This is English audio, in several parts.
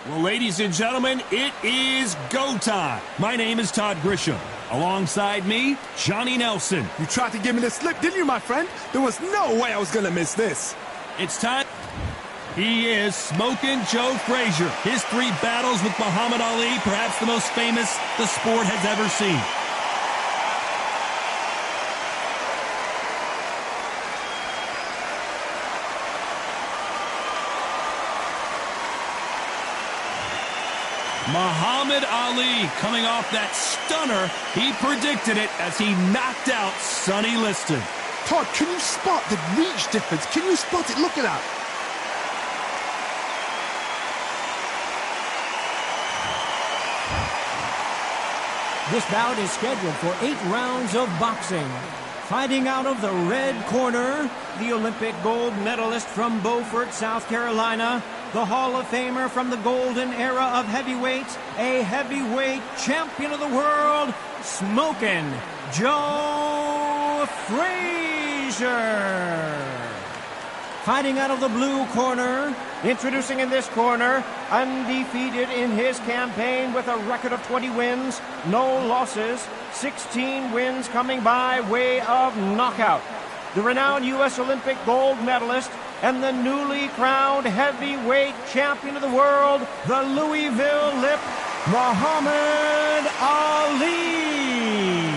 Well, ladies and gentlemen, it is go time. My name is Todd Grisham. Alongside me, Johnny Nelson. You tried to give me the slip, didn't you, my friend? There was no way I was going to miss this. It's time. He is Smokin' Joe Frazier. His 3 battles with Muhammad Ali, perhaps the most famous the sport has ever seen. Muhammad Ali coming off that stunner. He predicted it as he knocked out Sonny Liston. Todd, can you spot the reach difference? Can you spot it? Look at that. This bout is scheduled for 8 rounds of boxing. Fighting out of the red corner, the Olympic gold medalist from Beaufort, South Carolina, the Hall of Famer from the golden era of heavyweights, a heavyweight champion of the world, Smokin' Joe Frazier. Fighting out of the blue corner, introducing in this corner, undefeated in his campaign with a record of 20 wins, no losses, 16 wins coming by way of knockout. The renowned U.S. Olympic gold medalist and the newly crowned heavyweight champion of the world, the Louisville Lip, Muhammad Ali.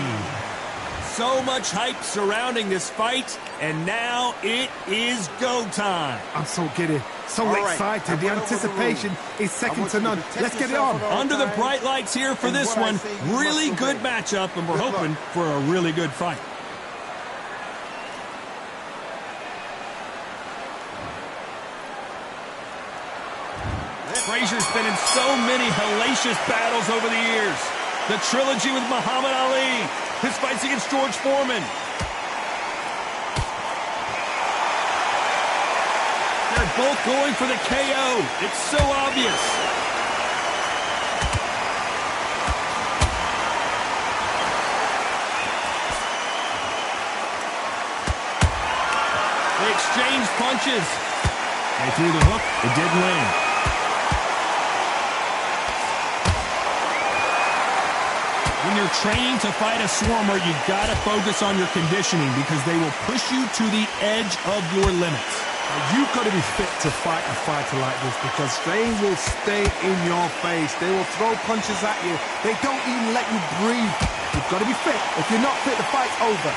So much hype surrounding this fight, and now it is go time. I'm so giddy, so excited. The anticipation is second to none. Let's get it on. Under the bright lights here for this one. Really good matchup, and we're hoping for a really good fight. Frazier's been in so many hellacious battles over the years. The trilogy with Muhammad Ali, his fights against George Foreman. They're both going for the KO. It's so obvious. They exchanged punches. They threw the hook. It didn't land. When you're training to fight a swarmer, you've got to focus on your conditioning because they will push you to the edge of your limits. You've got to be fit to fight a fighter like this because they will stay in your face. They will throw punches at you. They don't even let you breathe. You've got to be fit. If you're not fit, the fight's over.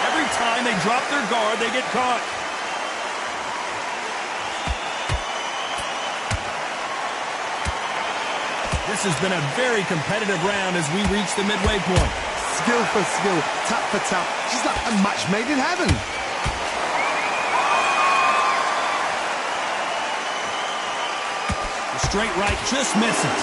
Every time they drop their guard, they get caught. This has been a very competitive round as we reach the midway point. Skill for skill, tap for tap. She's like a match made in heaven. The straight right just misses.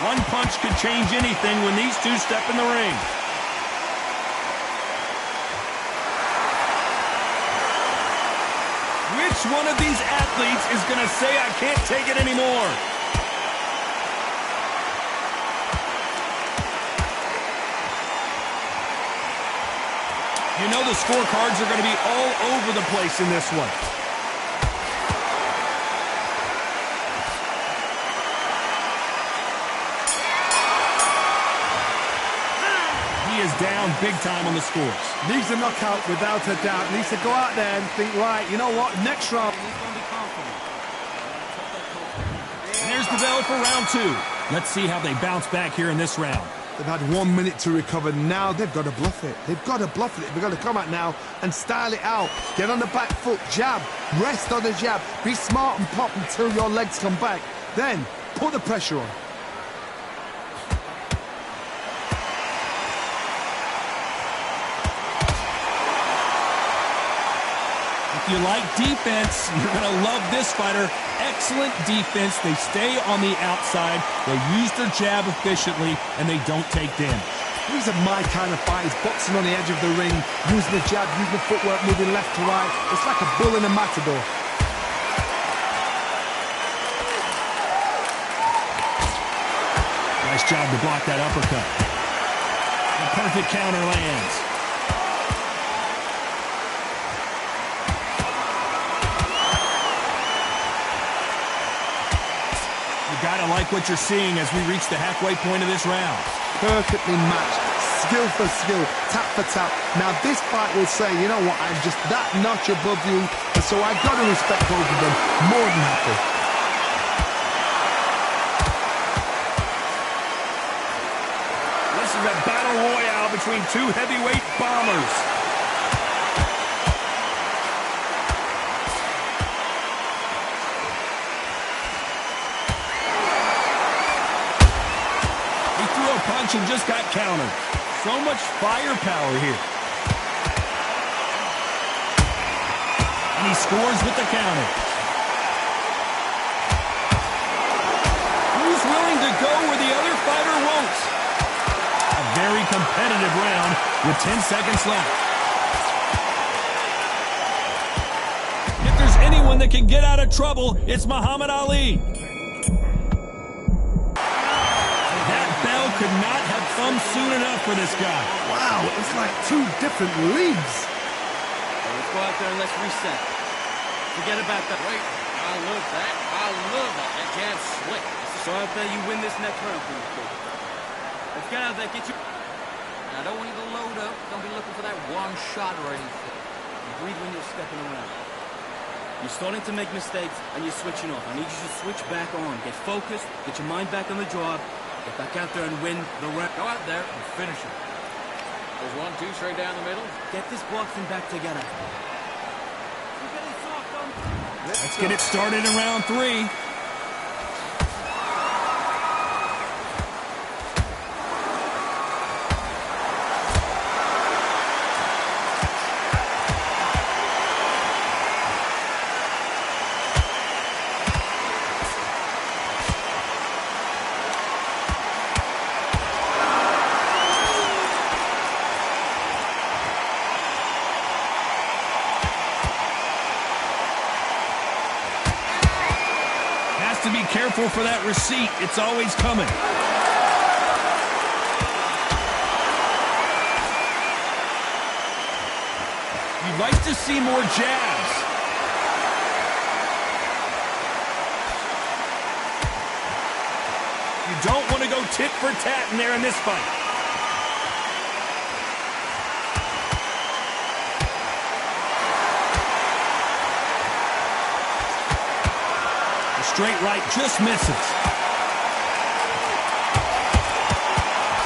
One punch could change anything when these two step in the ring. Which one of these athletes is going to say, I can't take it anymore? You know the scorecards are going to be all over the place in this one. He is down big time on the scores. Needs a knockout without a doubt. Needs to go out there and think, right, you know what, next round. And there's the bell for round 2. Let's see how they bounce back here in this round. They've had 1 minute to recover. Now they've got to bluff it. They've got to bluff it. They've got to come out now and style it out. Get on the back foot, jab, rest on the jab. Be smart and pop until your legs come back. Then put the pressure on. If you like defense, you're going to love this fighter. Excellent defense. They stay on the outside. They use their jab efficiently, and they don't take damage. These are my kind of fighters, boxing on the edge of the ring, using the jab, using the footwork, moving left to right. It's like a bull in a matador. Nice job to block that uppercut. The perfect counter lands. You gotta like what you're seeing as we reach the halfway point of this round. Perfectly matched, skill for skill, tap for tap. Now this fight will say, you know what, I'm just that notch above you, and so I've got to respect both of them. More than happy. This is a battle royale between two heavyweight bombers. Punch and just got countered. So much firepower here. And he scores with the counter. Who's willing to go where the other fighter won't? A very competitive round with 10 seconds left. If there's anyone that can get out of trouble, it's Muhammad Ali. Could not have come soon enough for this guy. Wow, it's like two different leagues. Let's go out there and let's reset. Forget about that. Wait, I love that. I love that. That jab's slick. So out there, you win this next round, please. Let's get out there, get you. I don't want you to load up. Don't be looking for that one shot or anything. You breathe when you're stepping around. You're starting to make mistakes and you're switching off. I need you to switch back on. Get focused. Get your mind back on the job. Get back out there and win the round. Go out there and finish it. There's 1-2 straight down the middle. Get this boxing back together. Let's get it started in round 3. To be careful for that receipt. It's always coming. You'd like to see more jabs. You don't want to go tit for tat in there in this fight. Straight right just misses.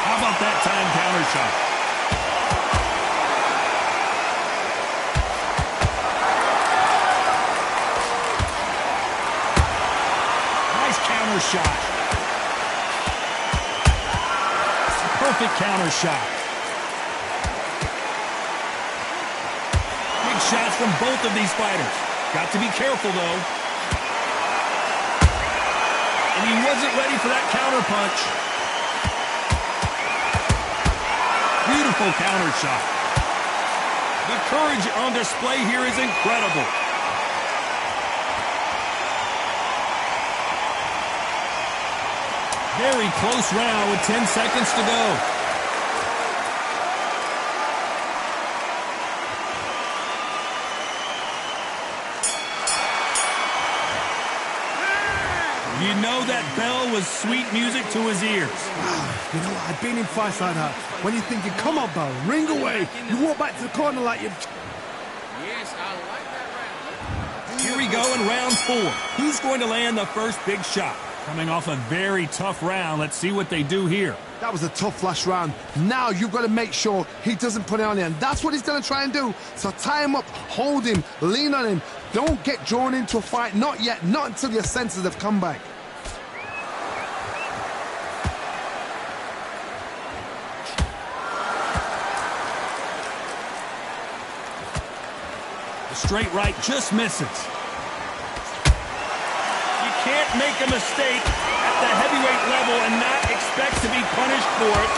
How about that time counter shot? Nice counter shot. Perfect counter shot. Big shots from both of these fighters. Got to be careful, though. And he wasn't ready for that counter punch. Beautiful counter shot. The courage on display here is incredible. Very close round with 10 seconds to go. You know that bell was sweet music to his ears. You know what? I've been in fights like that. When you're thinking, come on, bell, ring away. You walk back to the corner like you... Yes, I like that round. Here we go in round 4. Who's going to land the first big shot? Coming off a very tough round. Let's see what they do here. That was a tough last round. Now you've got to make sure he doesn't put it on you. And that's what he's going to try and do. So tie him up, hold him, lean on him. Don't get drawn into a fight. Not yet. Not until your senses have come back. The straight right just misses. You can't make a mistake at the heavyweight level and not expect to be punished for it.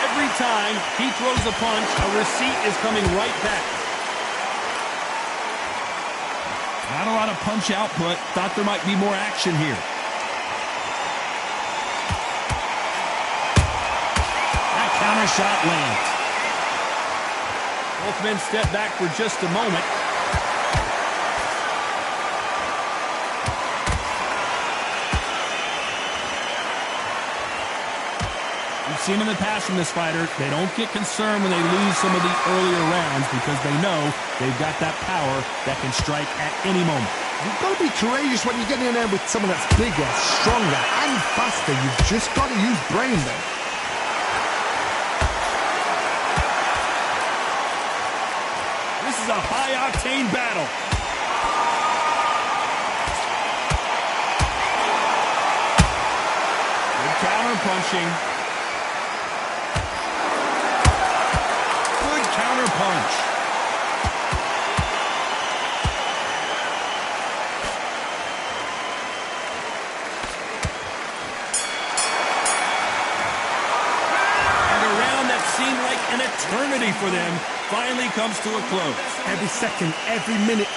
Every time he throws a punch, a receipt is coming right back. Not a lot of punch output. Thought there might be more action here. That counter shot lands. Both men step back for just a moment. We've seen in the past from this fighter, they don't get concerned when they lose some of the earlier rounds because they know they've got that power that can strike at any moment. You've got to be courageous when you get in there with someone that's bigger, stronger, and faster. You've just got to use brain there. This is a high-octane battle. Good counter punching. Good counter punch. And a round that seemed like an eternity for them finally comes to a close. Every second, every minute.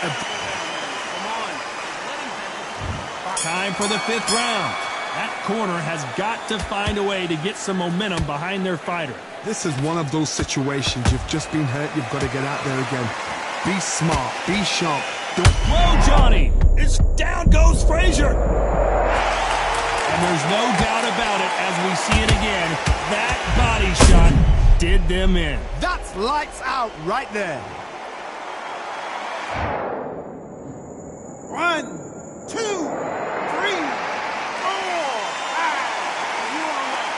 Time for the 5th round. That corner has got to find a way to get some momentum behind their fighter. This is one of those situations. You've just been hurt. You've got to get out there again. Be smart. Be sharp. Whoa, Johnny! It's down goes Frazier! And there's no doubt about it as we see it again. That body shot did them in. That's lights out right there. 1, 2, 3, 4, 5. You are right.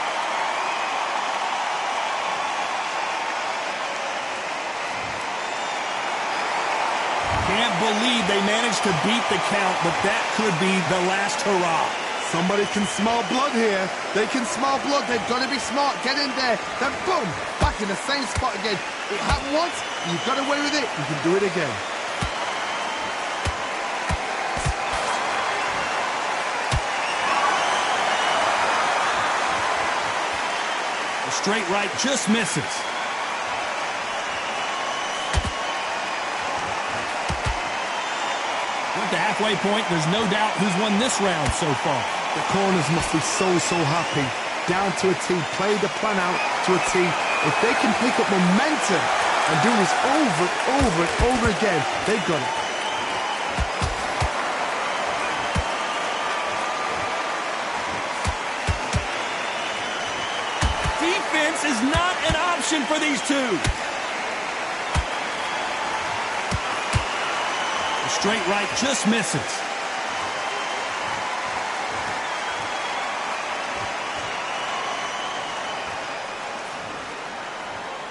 Can't believe they managed to beat the count, but that could be the last hurrah. Somebody can smell blood here. They can smell blood. They've got to be smart. Get in there. Then boom, back in the same spot again. It happened once. You've got away with it. You can do it again. The straight right just misses. At the halfway point, there's no doubt who's won this round so far. The corners must be so happy. Down to a T. Play the plan out to a T. If they can pick up momentum and do this over and over and over again, they've got it. Defense is not an option for these two. The straight right just misses.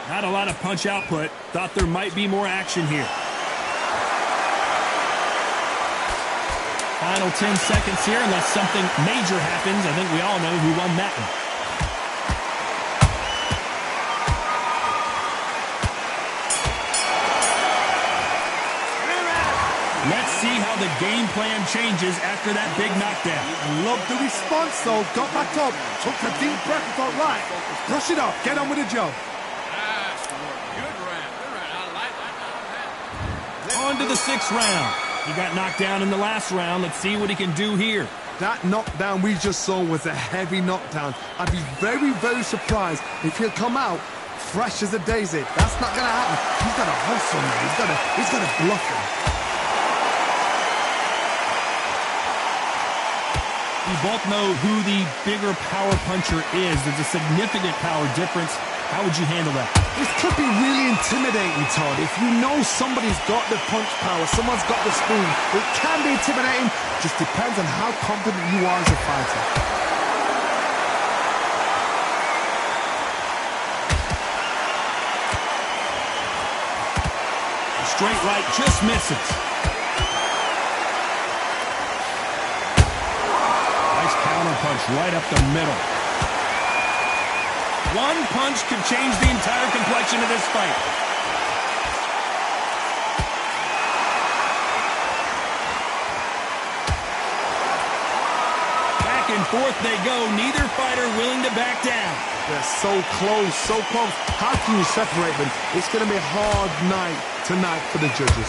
Not a lot of punch output. Thought there might be more action here. Final 10 seconds here, unless something major happens. I think we all know who won that one. Let's see how the game plan changes after that big knockdown. I love the response, though. Got back up, took a deep breath and thought, right, brush it off, get on with the job. On to the 6th round. He got knocked down in the last round. Let's see what he can do here. That knockdown we just saw was a heavy knockdown. I'd be very surprised if he'll come out fresh as a daisy. That's not going to happen. He's got to hustle, man. He's got to bluff him. We both know who the bigger power puncher is. There's a significant power difference. How would you handle that? This could be really intimidating, Todd. If you know somebody's got the punch power, someone's got the spoon, it can be intimidating. Just depends on how confident you are as a fighter. The straight right just misses. Nice counter punch right up the middle. One punch could change the entire complexion of this fight. Back and forth they go, neither fighter willing to back down. They're so close, so close. How can you separate them? It's going to be a hard night tonight for the judges.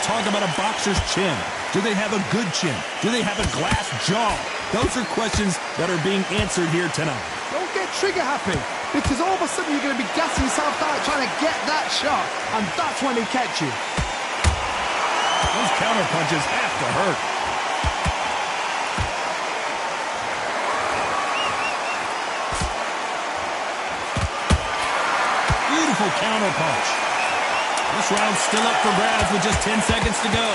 talk about a boxer's chin. Do they have a good chin? Do they have a glass jaw? Those are questions that are being answered here tonight. Don't get trigger happy, because all of a sudden you're going to be gassing yourself out trying to get that shot, and that's when they catch you. Those counter punches have to hurt. Beautiful counter punch. This round's still up for grabs with just 10 seconds to go.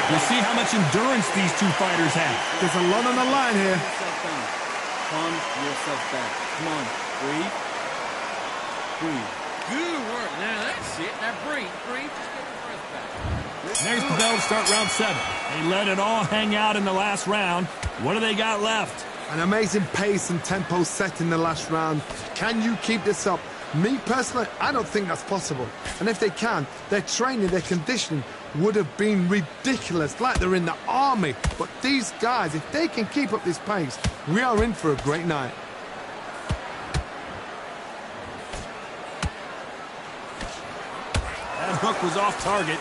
We'll see how much endurance these two fighters have. There's a lot on the line here. Calm yourself back. Come on, breathe. Breathe. Good work. Now that's it. Now breathe. Breathe. Just get the breath back. There's the bell to start round 7. They let it all hang out in the last round. What do they got left? An amazing pace and tempo set in the last round. Can you keep this up? Me, personally, I don't think that's possible. And if they can, their training, their conditioning would have been ridiculous, like they're in the army. But these guys, if they can keep up this pace, we are in for a great night. That hook was off target.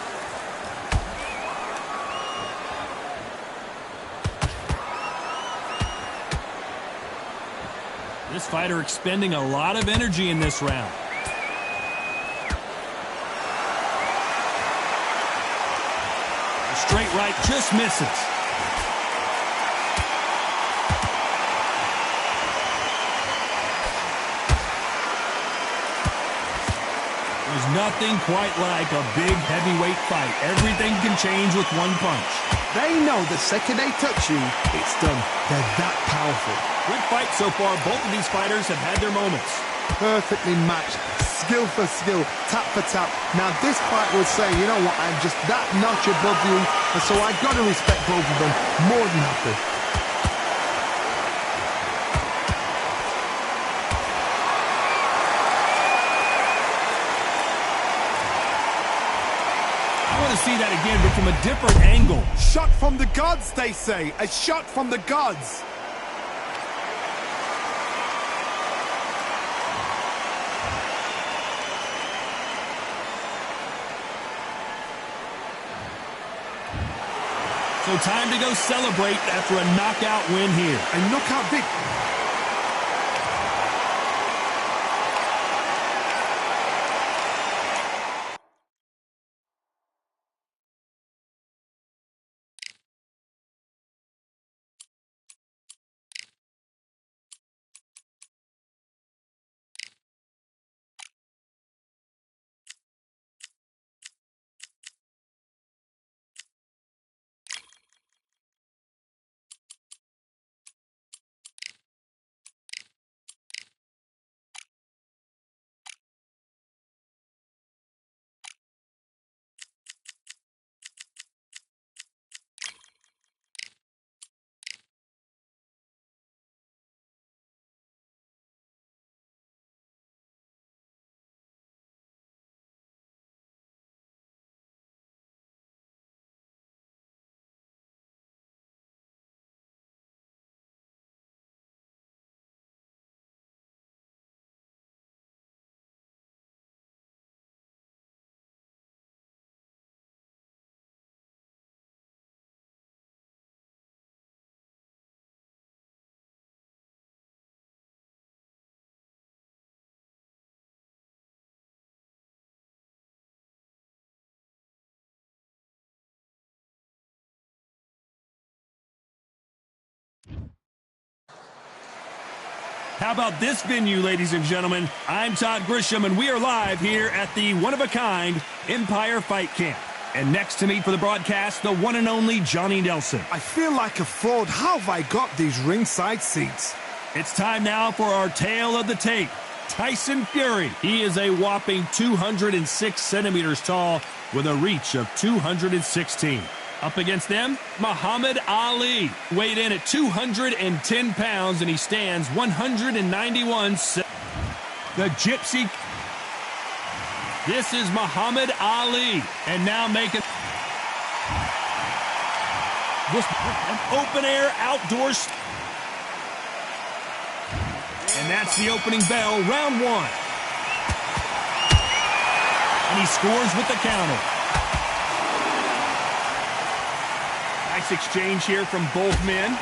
This fighter expending a lot of energy in this round. The straight right just misses. There's nothing quite like a big heavyweight fight. Everything can change with one punch. They know the second they touch you, it's done. They're that powerful. Good fight so far. Both of these fighters have had their moments. Perfectly matched, skill for skill, tap for tap. Now this fight will say, you know what, I'm just that notch above you, and so I've got to respect both of them more than happy. I want to see that again, but from a different angle. Shot from the gods, they say. A shot from the gods. So time to go celebrate after a knockout win here. A knockout victory. How about this venue, ladies and gentlemen? I'm Todd Grisham, and we are live here at the one-of-a-kind Empire Fight Camp. And next to me for the broadcast, the one and only Johnny Nelson. I feel like a fraud. How have I got these ringside seats? It's time now for our tale of the tape. Tyson Fury. He is a whopping 206 centimeters tall with a reach of 216. Up against them, Muhammad Ali, weighed in at 210 pounds, and he stands 191. The Gypsy. This is Muhammad Ali, and now making this an open-air outdoors. And that's the opening bell, round one. And he scores with the counter. Nice exchange here from both men.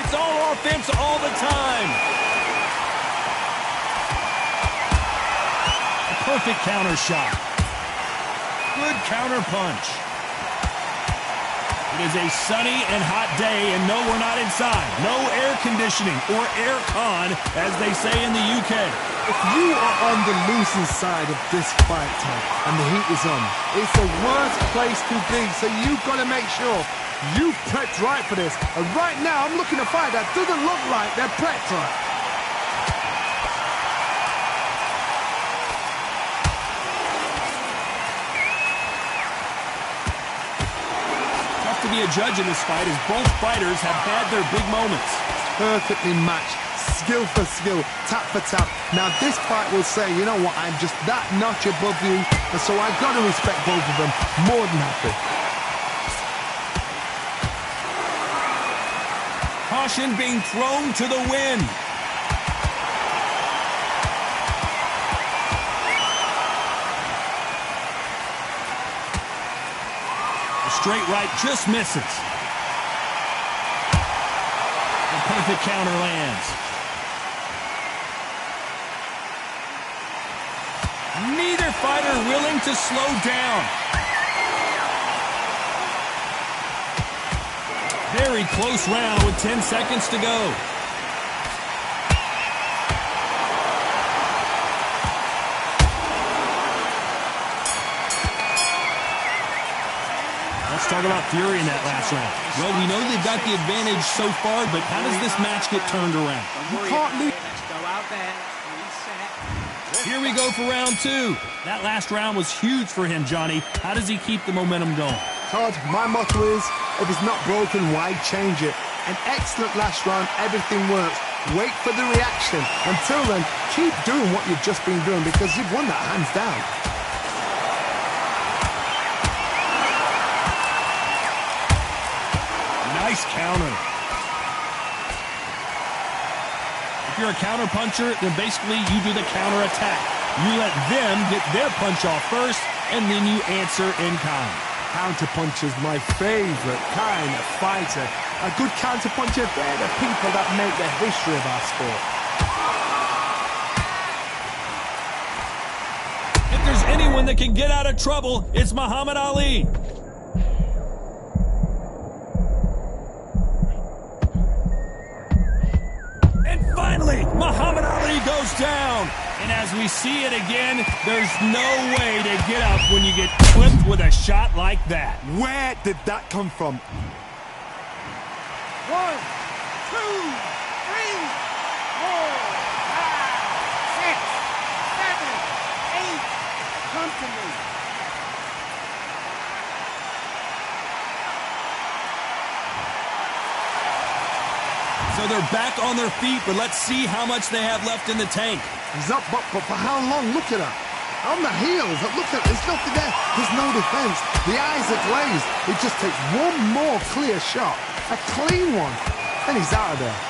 It's all offense all the time. A perfect counter shot. Good counter punch. It is a sunny and hot day, and no, we're not inside. No air conditioning or air con, as they say in the UK. If you are on the losing side of this fight, Tom, and the heat is on, it's the worst place to be, so you've got to make sure you prepped right for this. And right now, I'm looking at a fight that doesn't look like they're prepped right. To be a judge in this fight, as both fighters have had their big moments. Perfectly matched, skill for skill, tap for tap. Now this fight will say, you know what, I'm just that notch above you, and so I've got to respect both of them. More than happy. Caution being thrown to the wind. Straight right just misses. The perfect counter lands. Neither fighter willing to slow down. Very close round with 10 seconds to go. Let's talk about Fury in that last round. Well, we know they've got the advantage so far, but how does this match get turned around? You can't leave. Let's go out there. Reset. Here we go for round two. That last round was huge for him, Johnny. How does he keep the momentum going? Todd, my motto is, if it's not broken, why change it? An excellent last round, everything works. Wait for the reaction. Until then, keep doing what you've just been doing, because you've won that hands down. Nice counter. If you're a counter puncher, then basically you do the counter attack. You let them get their punch off first, and then you answer in kind. Counter puncher's my favorite kind of fighter. A good counter puncher, they're the people that make the history of our sport. If there's anyone that can get out of trouble, it's Muhammad Ali. Finally, Muhammad Ali goes down. And as we see it again, there's no way to get up when you get clipped with a shot like that. Where did that come from? 1, 2, 3, 4, 5, 6, 7, 8. Come to me. So they're back on their feet, but let's see how much they have left in the tank. He's up, but for how long? Look at her. On the heels. Look at, there's nothing there. There's no defense. The eyes are glazed. It just takes one more clear shot. A clean one. And he's out of there.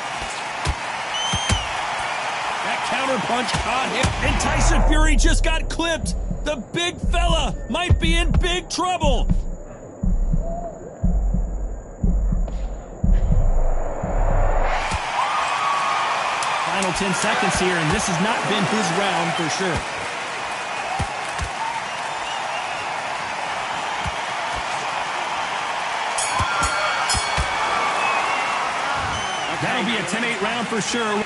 That counter punch caught him, and Tyson Fury just got clipped. The big fella might be in big trouble. Final 10 seconds here, and this has not been his round for sure. That'll be a 10-8 round for sure. And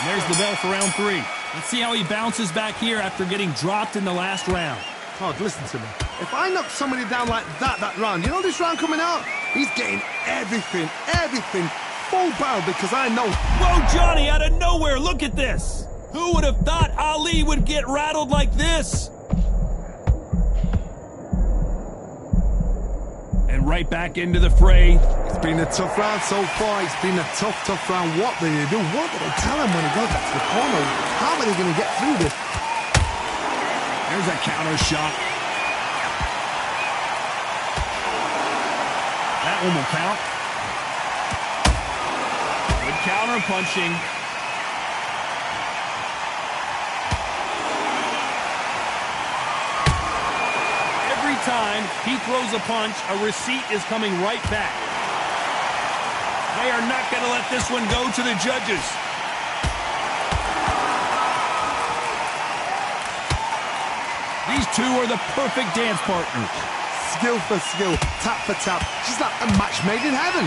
there's the bell for round three. Let's see how he bounces back here after getting dropped in the last round. Todd, listen to me. If I knock somebody down like that round, you know this round coming out? He's getting everything, full barrel, because I know. Whoa, Johnny, out of nowhere, look at this. Who would have thought Ali would get rattled like this? And right back into the fray. It's been a tough round so far. It's been a tough round. What do they do? What do they tell him when he goes back to the corner? How are they going to get through this? There's a counter shot. That one will count. Good counter punching. Every time he throws a punch, a receipt is coming right back. They are not going to let this one go to the judges. These two are the perfect dance partners. Skill for skill, tap for tap. She's like a match made in heaven.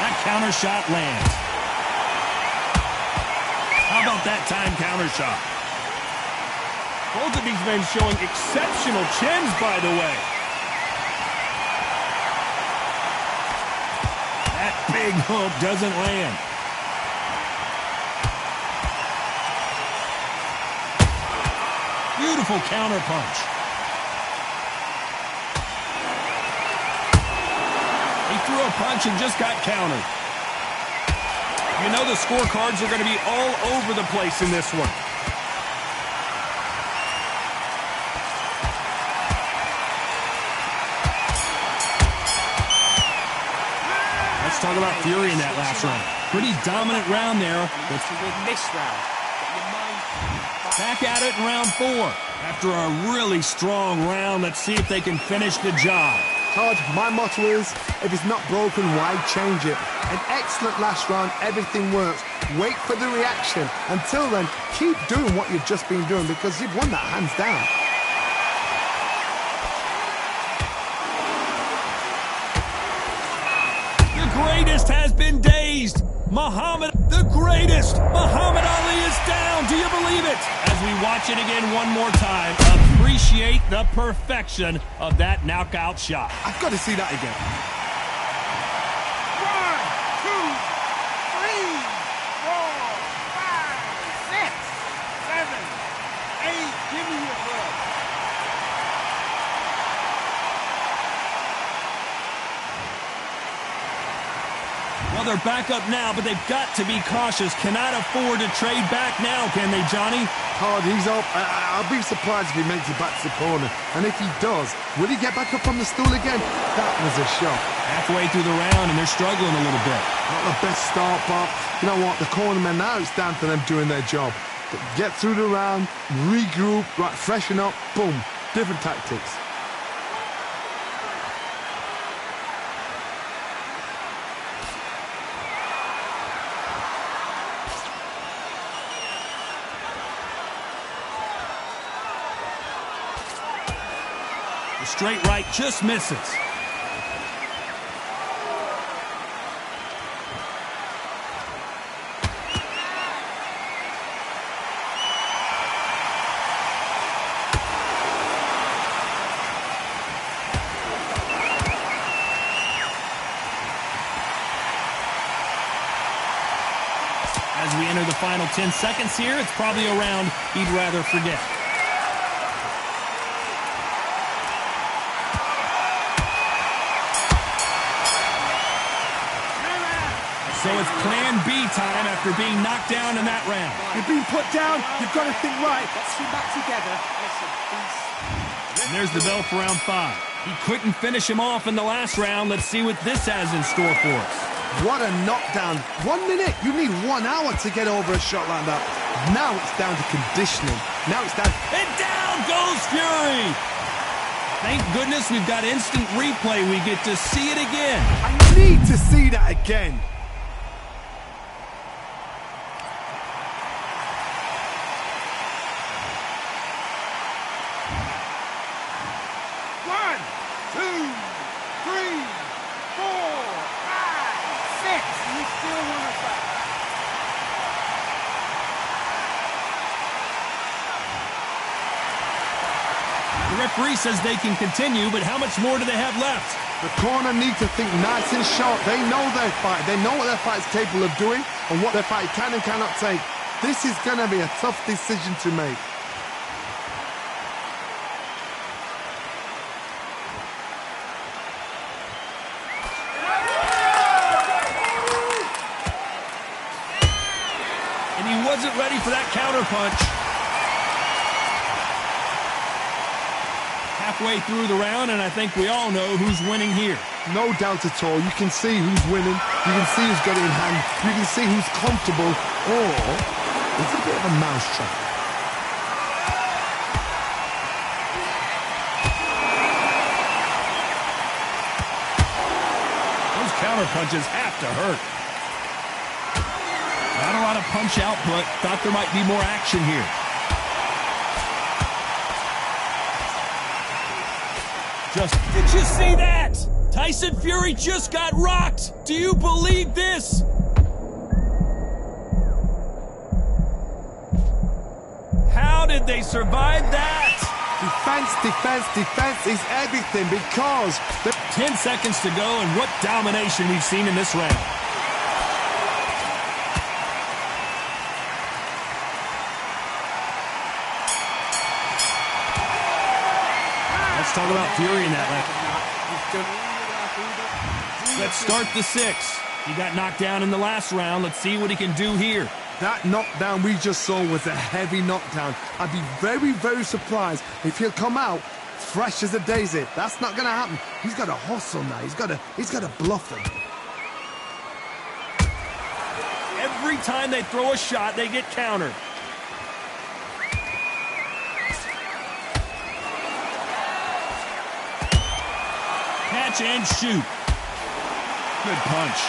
That counter shot lands. How about that time counter shot? Both of these men showing exceptional chins, by the way. That big hook doesn't land. Beautiful counter punch. He threw a punch and just got countered. You know the scorecards are going to be all over the place in this one. Let's talk about Fury in that last round. Pretty dominant round there. To win this round. Back at it in round 4. After a really strong round, let's see if they can finish the job. Todd, my motto is, if it's not broken, why change it? An excellent last round, everything works. Wait for the reaction. Until then, keep doing what you've just been doing because you've won that hands down. The greatest has been dazed. The greatest, Muhammad Ali is down. Do you believe it? As we watch it again one more time, appreciate the perfection of that knockout shot. I've got to see that again. 1, 2, 3, 4, 5, 6, 7, 8. Give me your blood. Well, they're back up now, but they've got to be cautious. Cannot afford to trade back now, can they, Johnny? Hard, he's up. I'll be surprised if he makes it back to the corner. And if he does, will he get back up on the stool again? That was a shot. Halfway through the round, and they're struggling a little bit. Not the best start, but you know what? The cornermen now, it's down to them doing their job. Get through the round, regroup, right, freshen up, boom. Different tactics. The straight right just misses. As we enter the final 10 seconds here, it's probably a round he'd rather forget. So it's plan B time after being knocked down in that round. You've been put down, you've got to think right. Let's get back together. Listen, And there's the bell for round 5. He couldn't finish him off in the last round. Let's see what this has in store for us. What a knockdown. 1 minute. You need 1 hour to get over a shot like that. Now it's down to conditioning. Now it's down. And down goes Fury. Thank goodness we've got instant replay. We get to see it again. I need to see that again. The referee says they can continue, but how much more do they have left? The corner need to think nice and sharp. They know their fight. They know what their fight is capable of doing and what their fight can and cannot take. This is going to be a tough decision to make. isn't ready for that counter punch. Halfway through the round, and I think we all know who's winning here. No doubt at all. You can see who's winning. You can see who's got it in hand. You can see who's comfortable. Or it's a bit of a mousetrap. Those counter punches have to hurt. Not a lot of punch output. Thought there might be more action here. Did you see that? Tyson Fury just got rocked. Do you believe this? How did they survive that? Defense, defense, defense is everything because... 10 seconds to go, and what domination we've seen in this round. Let's talk about Fury in that left. Let's start the 6. He got knocked down in the last round. Let's see what he can do here. That knockdown we just saw was a heavy knockdown. I'd be very, very surprised if he'll come out fresh as a daisy. That's not going to happen. He's got to hustle now. He's got to bluff him. Every time they throw a shot, they get countered. Catch and shoot. Good punch.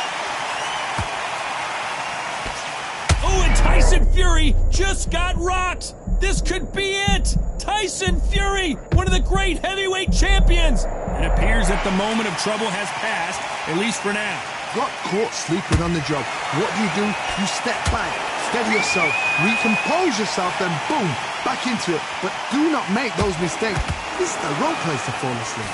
Oh, and Tyson Fury just got rocked. This could be it. Tyson Fury, one of the great heavyweight champions. It appears that the moment of trouble has passed, at least for now. Got caught sleeping on the job. What do? You step back, steady yourself, recompose yourself, then boom, back into it. But do not make those mistakes. This is the wrong place to fall asleep.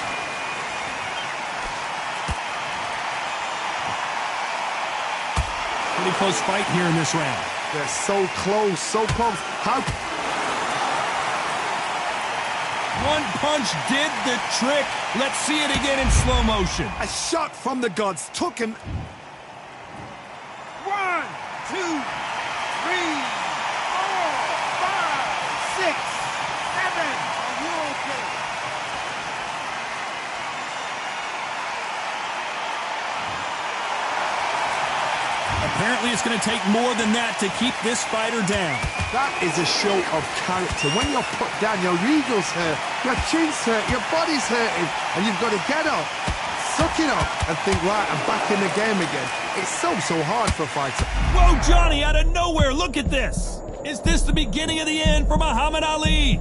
Pretty close fight here in this round. They're so close, so close. How? One punch did the trick. Let's see it again in slow motion. A shot from the gods took him. 1, 2, 3, 4, 5, 6, 7. Are you okay? Apparently, it's going to take more than that to keep this fighter down. That is a show of character. When you're put down, your ego's hurt, your chin's hurt, your body's hurting, and you've got to get up, suck it up, and think, right, I'm back in the game again. It's so hard for a fighter. Whoa, Johnny, out of nowhere, look at this. Is this the beginning of the end for Muhammad Ali?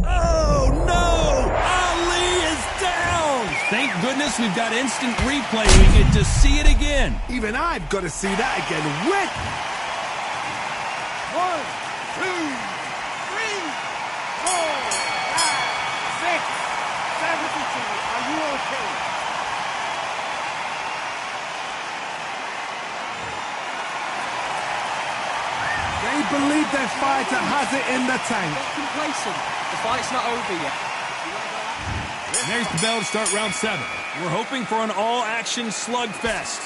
Oh, no! Ali is down! Thank goodness we've got instant replay. We get to see it again. Even I've got to see that again. When? 1, 2, 3, 4, 5, 6, 7. Are you okay? They believe their fighter has it in the tank. Get complacent. The fight's not over yet. And there's the bell to start round 7. We're hoping for an all-action slugfest.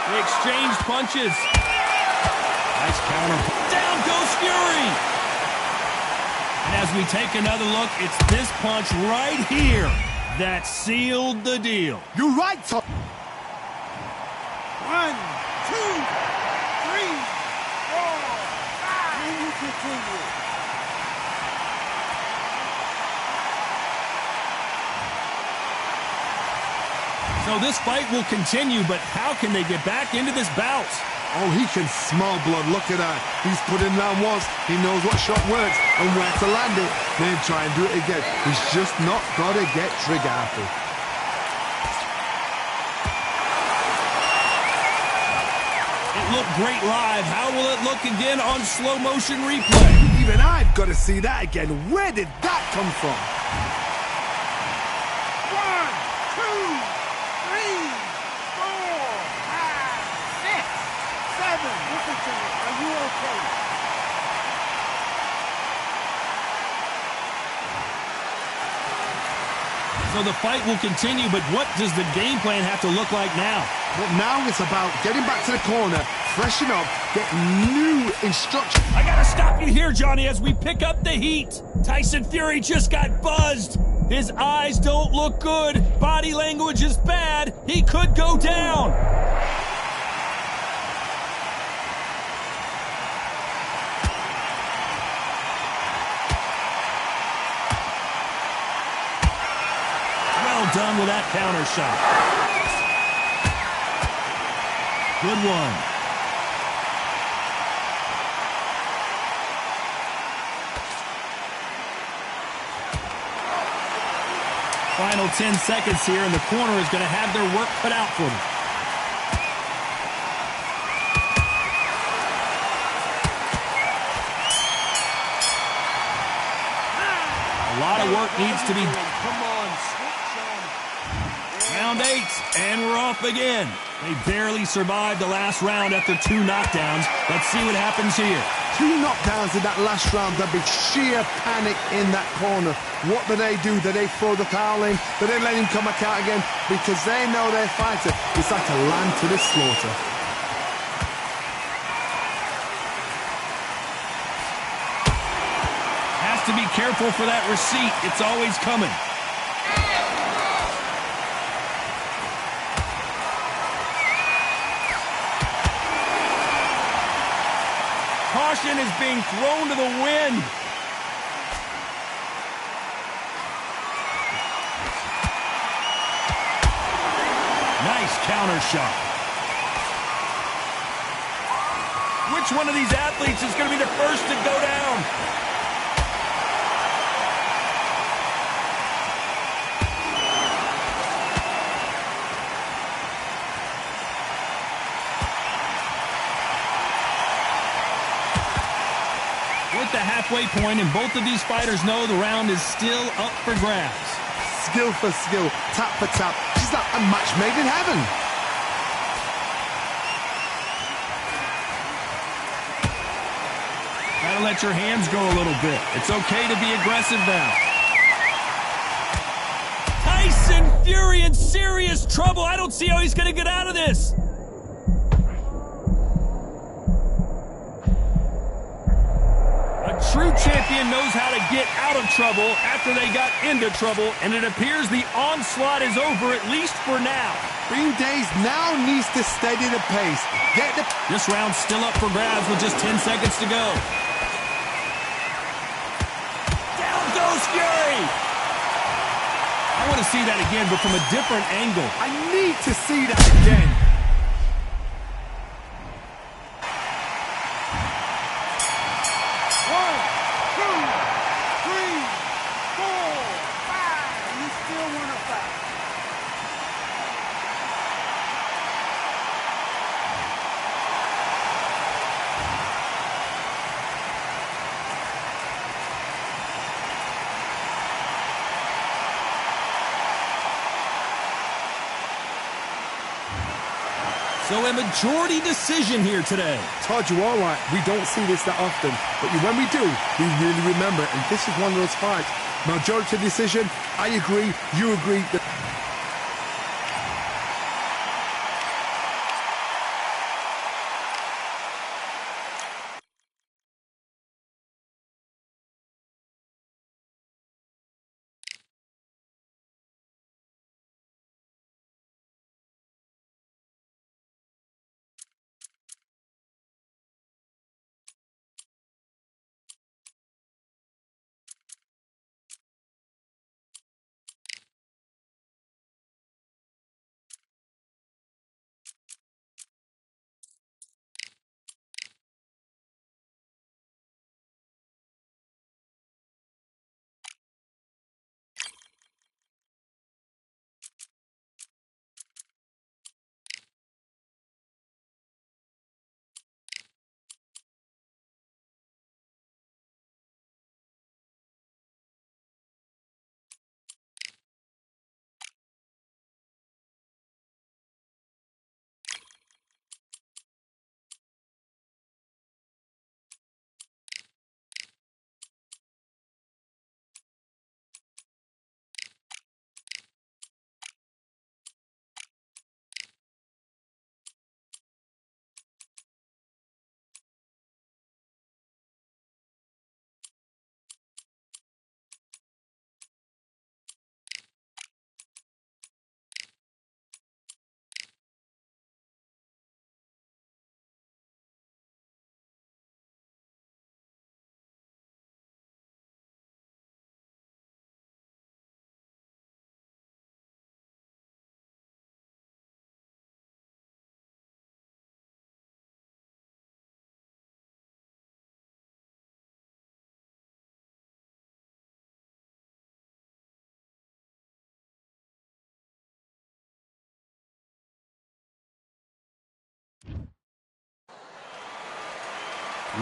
They exchanged punches. Nice counter. Down goes Fury. And as we take another look, it's this punch right here that sealed the deal. You're right, Tom. 1, 2, 3, 4, 5. Can you continue? So this fight will continue, but how can they get back into this bout? Oh, he can smell blood. Look at that. He's put in round once. He knows what shot works and where to land it. Then try and do it again. He's just not got to get trigger happy. It looked great live. How will it look again on slow motion replay? Even I've got to see that again. Where did that come from? 7. Listen to me. Are you okay? So the fight will continue, but what does the game plan have to look like now? But now it's about getting back to the corner, freshen up, get new instructions. I gotta stop you here, Johnny, as we pick up the heat. Tyson Fury just got buzzed. His eyes don't look good. Body language is bad. He could go down. Well done with that counter shot. Good one. Final 10 seconds here, and the corner is going to have their work cut out for them. A lot of work needs to be done. Come on, switch on. Round 8, and we're off again. They barely survived the last round after 2 knockdowns. Let's see what happens here. 2 knockdowns in that last round. There'll be sheer panic in that corner. What do? Do they throw the towel in? Do they let him come back out again? Because they know their fighter is like a lamb to the slaughter. Has to be careful for that receipt. It's always coming. Caution is being thrown to the wind. Nice counter shot. Which one of these athletes is going to be the first to go down? We're at the halfway point, and both of these fighters know the round is still up for grabs. Skill for skill, tap for tap. She's like a match made in heaven. Gotta let your hands go a little bit. It's okay to be aggressive now. Tyson Fury in serious trouble. I don't see how he's gonna get out of this. A true champion knows how to get out of trouble after they got into trouble, and it appears the onslaught is over, at least for now. Green Days now needs to steady the pace. This round's still up for grabs with just 10 seconds to go. Down goes Fury! I want to see that again, but from a different angle. I need to see that again. So a majority decision here today. Todd, you're all right. We don't see this that often. But when we do, we really remember it. And this is one of those fights. Majority decision, I agree, you agree.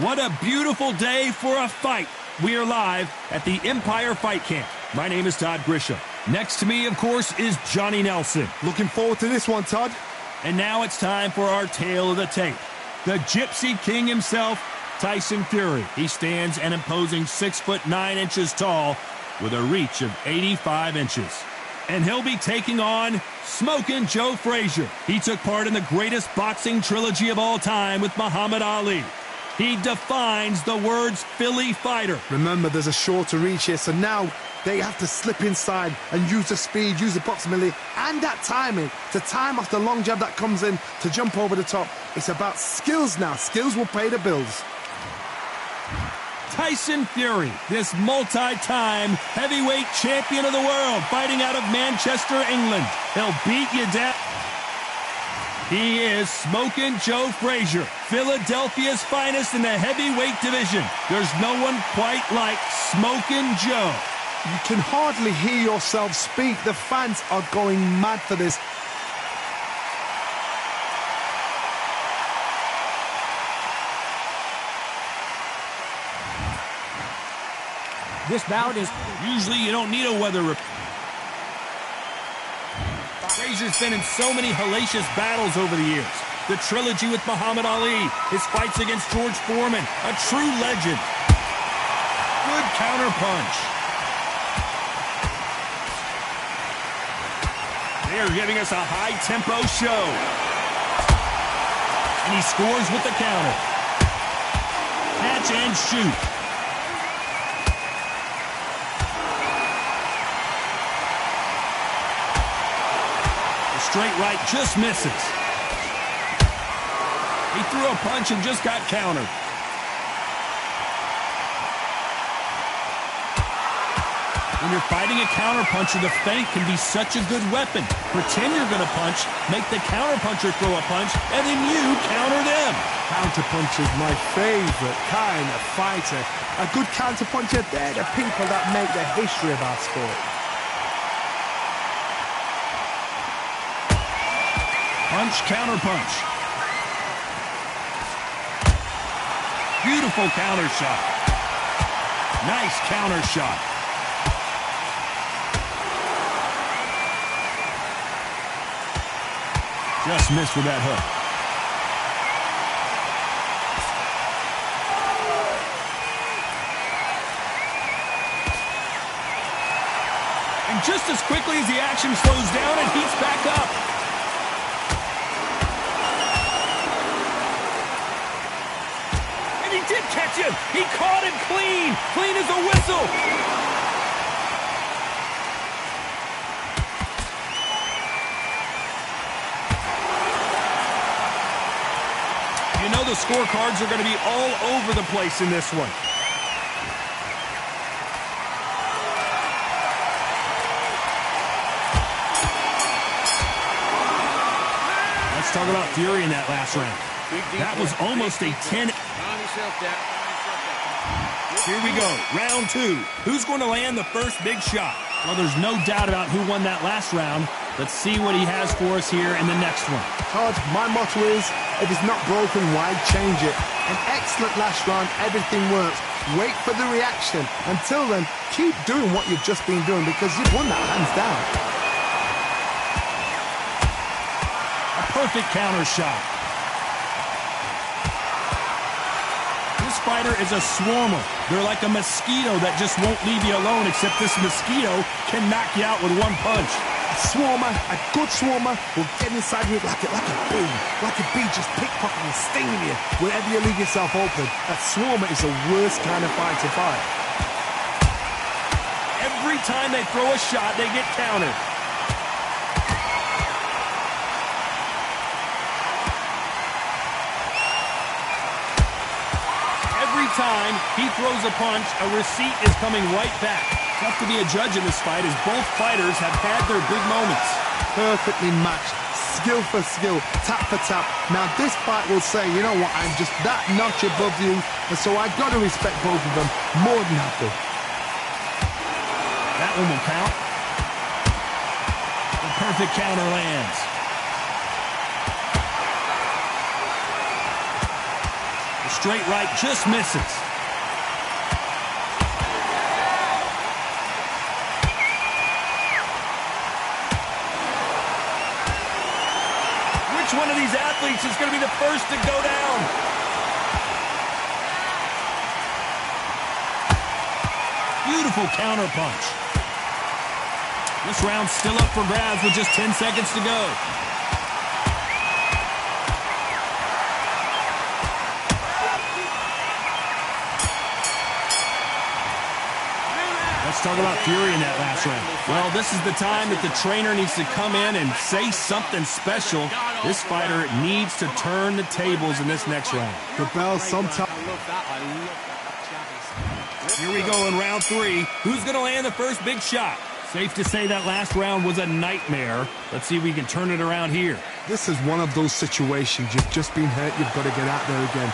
What a beautiful day for a fight. We are live at the Empire Fight Camp. My name is Todd Grisham. Next to me, of course, is Johnny Nelson. Looking forward to this one, Todd. And now it's time for our tale of the tape. The Gypsy King himself, Tyson Fury. He stands an imposing 6'9" tall with a reach of 85 inches. And he'll be taking on Smokin' Joe Frazier. He took part in the greatest boxing trilogy of all time with Muhammad Ali. He defines the words Philly fighter. Remember, there's a shorter reach here, so now they have to slip inside and use the speed, use the proximity, and that timing to time off the long jab that comes in to jump over the top. It's about skills now. Skills will pay the bills. Tyson Fury, this multi-time heavyweight champion of the world, fighting out of Manchester, England. He'll beat you down. He is Smokin' Joe Frazier, Philadelphia's finest in the heavyweight division. There's no one quite like Smokin' Joe. You can hardly hear yourself speak. The fans are going mad for this. This bout is... Usually you don't need a weather report. Frazier's been in so many hellacious battles over the years. The trilogy with Muhammad Ali, his fights against George Foreman, a true legend. Good counter punch. They are giving us a high-tempo show. And he scores with the counter. Catch and shoot. Straight right just misses. He threw a punch and just got countered. When you're fighting a counterpuncher, the feint can be such a good weapon. Pretend you're going to punch, make the counterpuncher throw a punch, and then you counter them. Counterpuncher is my favorite kind of fighter. A good counterpuncher, they're the people that make the history of our sport. Punch, counter punch. Beautiful counter shot. Nice counter shot. Just missed with that hook. And just as quickly as the action slows down, it heats back up. Did catch him. He caught him clean. Clean as a whistle. You know the scorecards are going to be all over the place in this one. Let's talk about Fury in that last round. That was almost a 10. Here we go, round two. Who's going to land the first big shot? Well, there's no doubt about who won that last round. Let's see what he has for us here in the next one. Todd, my motto is, if it's not broken, why change it? An excellent last round, everything works. Wait for the reaction. Until then, keep doing what you've just been doing because you've won that hands down. A perfect counter shot. Fighter is a swarmer. They're like a mosquito that just won't leave you alone, except this mosquito can knock you out with one punch. A swarmer, a good swarmer, will get inside you like a bee. Like a bee just pickpocketing, stinging you wherever you leave yourself open. A swarmer is the worst kind of fight to fight. Every time they throw a shot, they get countered. Time he throws a punch, a receipt is coming right back. Tough to be a judge in this fight as both fighters have had their big moments. Perfectly matched, skill for skill, tap for tap. Now this fight will say, you know what, I'm just that notch above you, and so I've got to respect both of them more than happy. That one will count. The perfect counter lands. straight right just misses. Which one of these athletes is going to be the first to go down? Beautiful counter punch. This round's still up for grabs with just 10 seconds to go. Let's talk about fury in that last round. Well, this is the time that the trainer needs to come in and say something special. This fighter needs to turn the tables in this next round. The bell sometimes... Here we go in round 3. Who's going to land the first big shot? Safe to say that last round was a nightmare. Let's see if we can turn it around here. This is one of those situations. You've just been hurt. You've got to get out there again.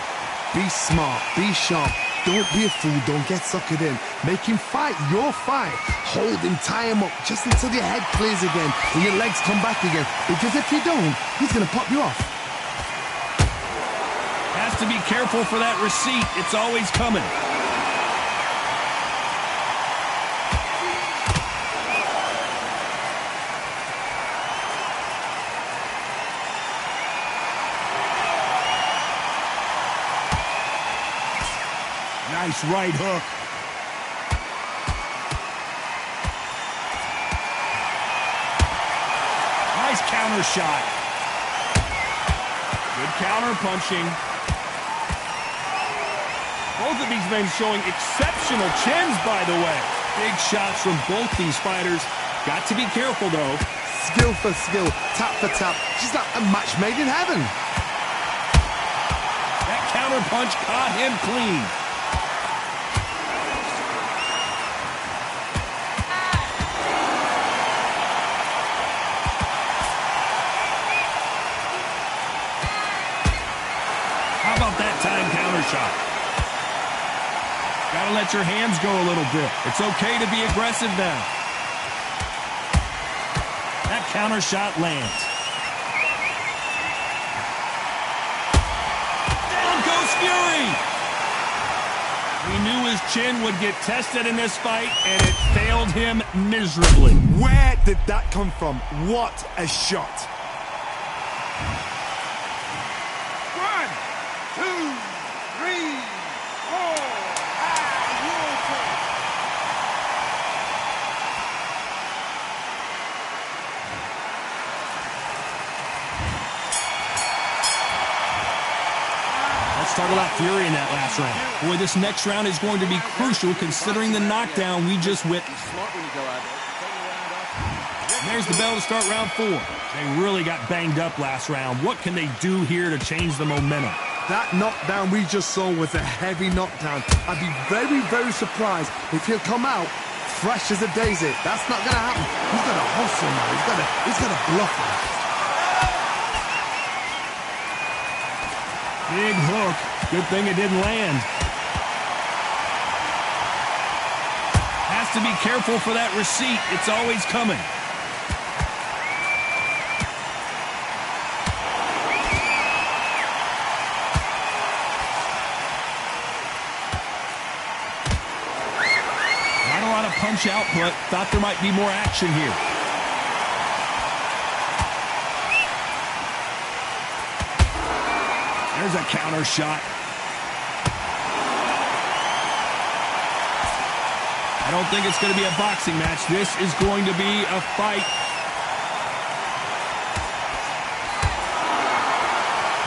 Be smart. Be sharp. Don't be a fool. Don't get suckered in. Make him fight your fight. Hold him, tie him up just until your head clears again and your legs come back again. Because if you don't, he's going to pop you off. Has to be careful for that receipt. It's always coming. Nice right hook. Nice counter shot. Good counter punching. Both of these men showing exceptional chins, by the way. Big shots from both these fighters. Got to be careful, though. Skill for skill, tap for tap. Just like a match made in heaven. That counter punch caught him clean. How about that time counter shot? Gotta let your hands go a little bit. It's okay to be aggressive now. That counter shot lands. Down goes Fury! We knew his chin would get tested in this fight, and it failed him miserably. Where did that come from? What a shot. 1, 2, 3, 4. Let's talk about fury in that last round. Boy, this next round is going to be crucial considering the knockdown we just witnessed. And there's the bell to start round 4. They really got banged up last round. What can they do here to change the momentum? That knockdown we just saw was a heavy knockdown. I'd be very, very surprised if he'll come out fresh as a daisy. That's not going to happen. He's got to hustle now. He's got to bluff him. Big hook. Good thing it didn't land. Has to be careful for that receipt. It's always coming. Not a lot of punch output. Thought there might be more action here. There's a counter shot. I don't think it's going to be a boxing match. This is going to be a fight.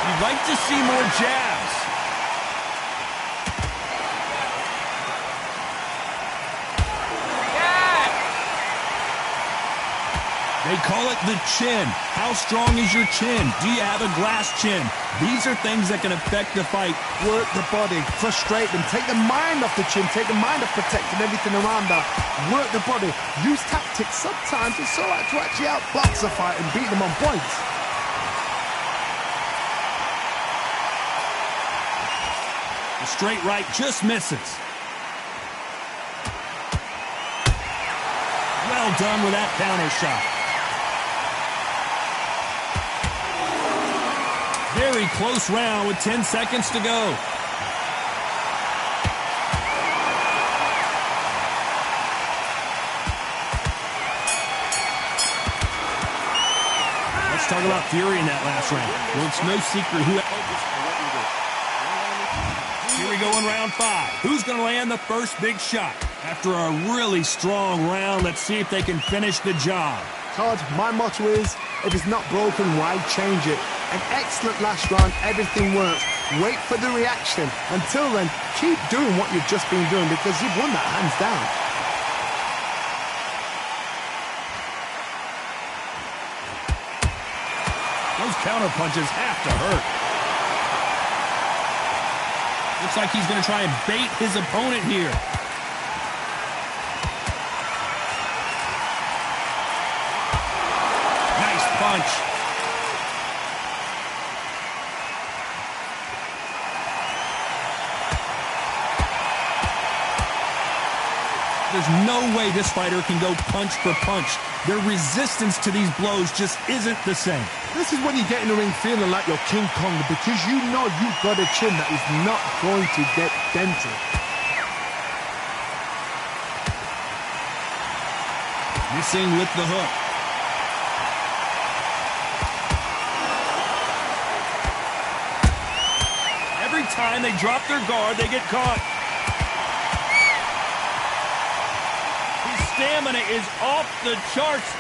You'd like to see more jabs. They call it the chin. How strong is your chin? Do you have a glass chin? These are things that can affect the fight. Work the body, frustrate them, take the mind off the chin, take the mind off protecting everything around that. Work the body, use tactics. Sometimes it's all right to actually outbox a fight and beat them on points. The straight right just misses. Well done with that counter shot. Very close round with 10 seconds to go. talk about fury in that last round. Well, it's no secret who... Here we go in round 5. Who's going to land the first big shot? After a really strong round, let's see if they can finish the job. Todd, my motto is, if it's not broken, why change it? An excellent last round, everything works. Wait for the reaction. Until then, keep doing what you've just been doing because you've won that hands down. Those counter punches have to hurt. Looks like he's going to try and bait his opponent here. Nice punch. There's no way this fighter can go punch for punch. Their resistance to these blows just isn't the same. This is when you get in the ring feeling like you're King Kong because you know you've got a chin that is not going to get dented. Missing with the hook. Every time they drop their guard, they get caught. His stamina is off the charts.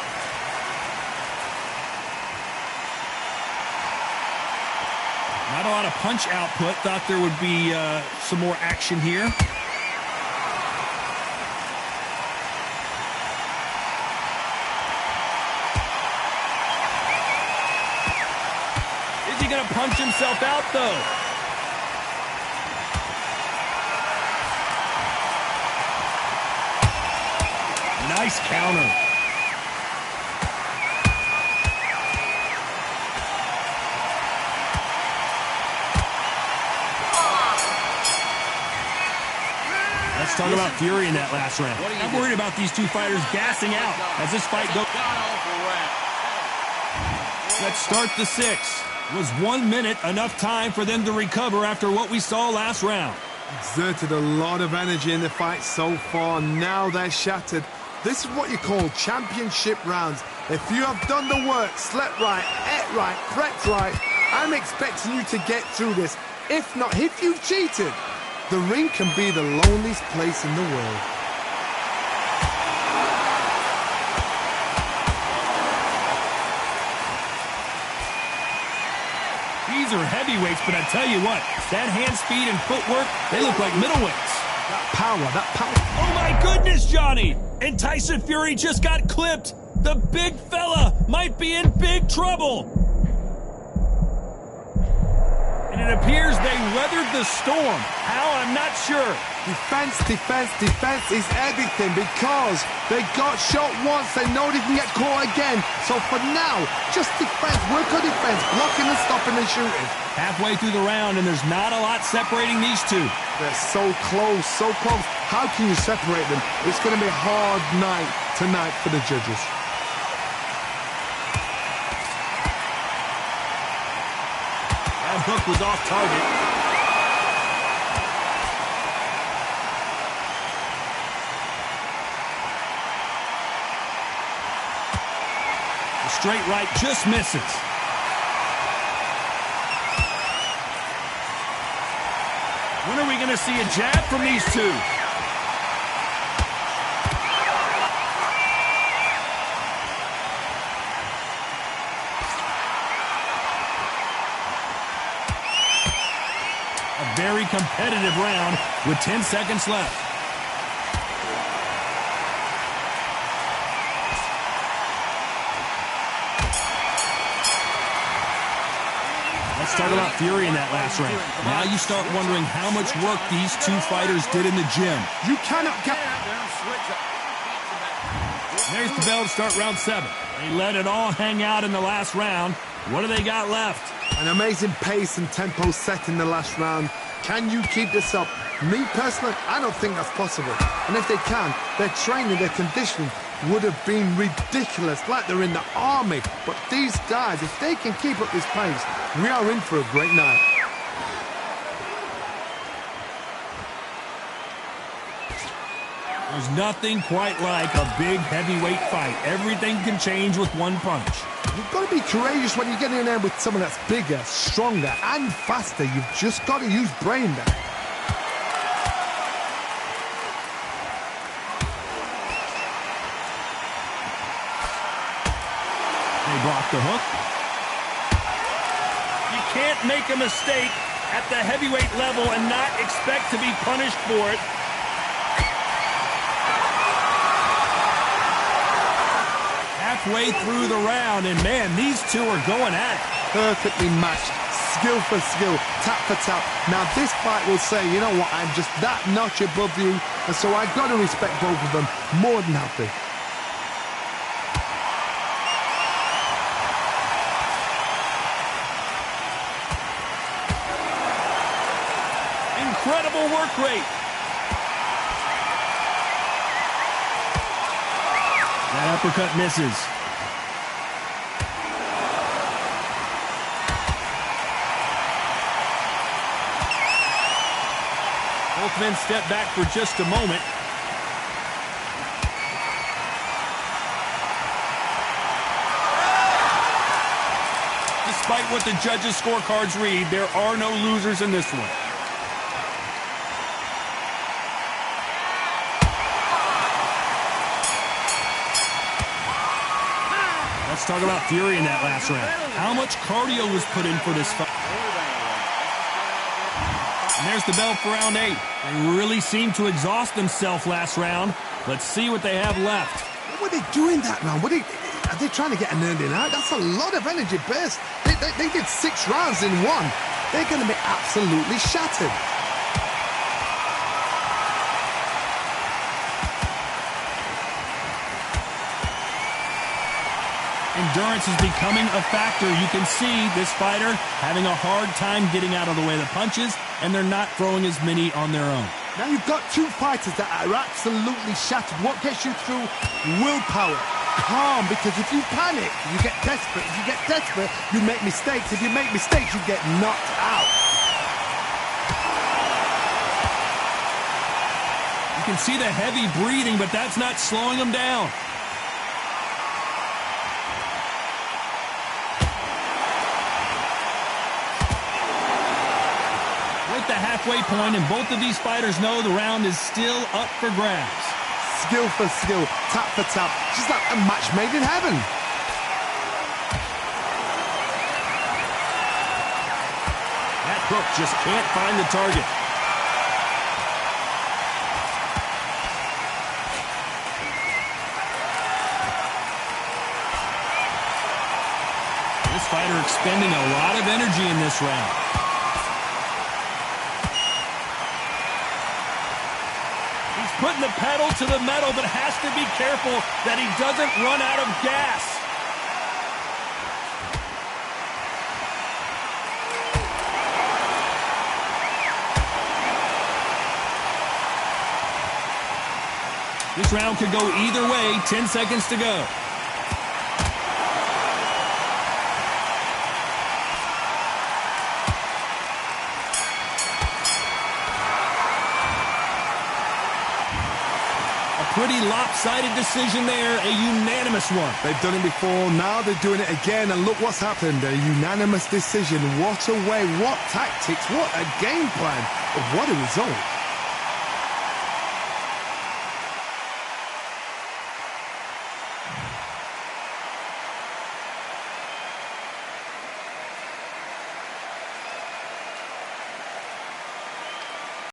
Not a lot of punch output. Thought there would be some more action here. Is he going to punch himself out, though? Nice counter. Let's talk about fury in that last round. I'm worried about these two fighters gassing out as this fight goes. Let's start the 6th. Was 1 minute enough time for them to recover after what we saw last round? Exerted a lot of energy in the fight so far. Now they're shattered. This is what you call championship rounds. If you have done the work, slept right, ate right, prepped right, I'm expecting you to get through this. If not, if you've cheated, the ring can be the loneliest place in the world. These are heavyweights, but I tell you what, that hand speed and footwork, they look like middleweights. That power. Oh my goodness, Johnny! And Tyson Fury just got clipped. The big fella might be in big trouble. And it appears they weathered the storm. How, I'm not sure. Defense is everything because they got shot once. They know they can get caught again. So for now, just defense, work on defense, blocking and stopping and shooting. Halfway through the round, and there's not a lot separating these two. They're so close, so close. How can you separate them? It's going to be a hard night tonight for the judges. That hook was off target. The straight right just misses. When are we going to see a jab from these two? A very competitive round with 10 seconds left. Let's talk about fury in that last round. Now you start wondering how much work these two fighters did in the gym. You cannot get... There's the bell to start round 7. They let it all hang out in the last round. What do they got left? An amazing pace and tempo set in the last round. Can you keep this up? Me personally, I don't think that's possible. And if they can, their training, their conditioning would have been ridiculous, like they're in the army. But these guys, if they can keep up this pace, we are in for a great night. There's nothing quite like a big heavyweight fight. Everything can change with one punch. You've got to be courageous when you get in there with someone that's bigger, stronger, and faster. You've just got to use brain there. They block the hook. You can't make a mistake at the heavyweight level and not expect to be punished for it. Halfway through the round, and man, these two are going at it. Perfectly matched, skill for skill, tap for tap. Now this fight will say, you know what, I'm just that notch above you, and so I've got to respect both of them more than happy. Incredible work rate. That uppercut misses. Both men step back for just a moment. Despite what the judges' scorecards read, there are no losers in this one. Let's talk about Fury in that last round. How much cardio was put in for this fight? And there's the bell for round 8. They really seemed to exhaust themselves last round. Let's see what they have left. What were they doing that round? Are they trying to get an earning out? That's a lot of energy burst. They did 6 rounds in one. They're going to be absolutely shattered. Endurance is becoming a factor. You can see this fighter having a hard time getting out of the way of the punches, and they're not throwing as many on their own. Now you've got two fighters that are absolutely shattered. What gets you through? Willpower. Calm, because if you panic, you get desperate. If you get desperate, you make mistakes. If you make mistakes, you get knocked out. You can see the heavy breathing, but that's not slowing them down. The halfway point, and both of these fighters know the round is still up for grabs. Skill for skill, tap for tap, just like a match made in heaven. That hook just can't find the target. This fighter expending a lot of energy in this round. Putting the pedal to the metal, but has to be careful that he doesn't run out of gas. This round could go either way. 10 seconds to go. Pretty lopsided decision there, a unanimous one. They've done it before, now they're doing it again, and look what's happened. A unanimous decision. What a way, what tactics, what a game plan, what a result.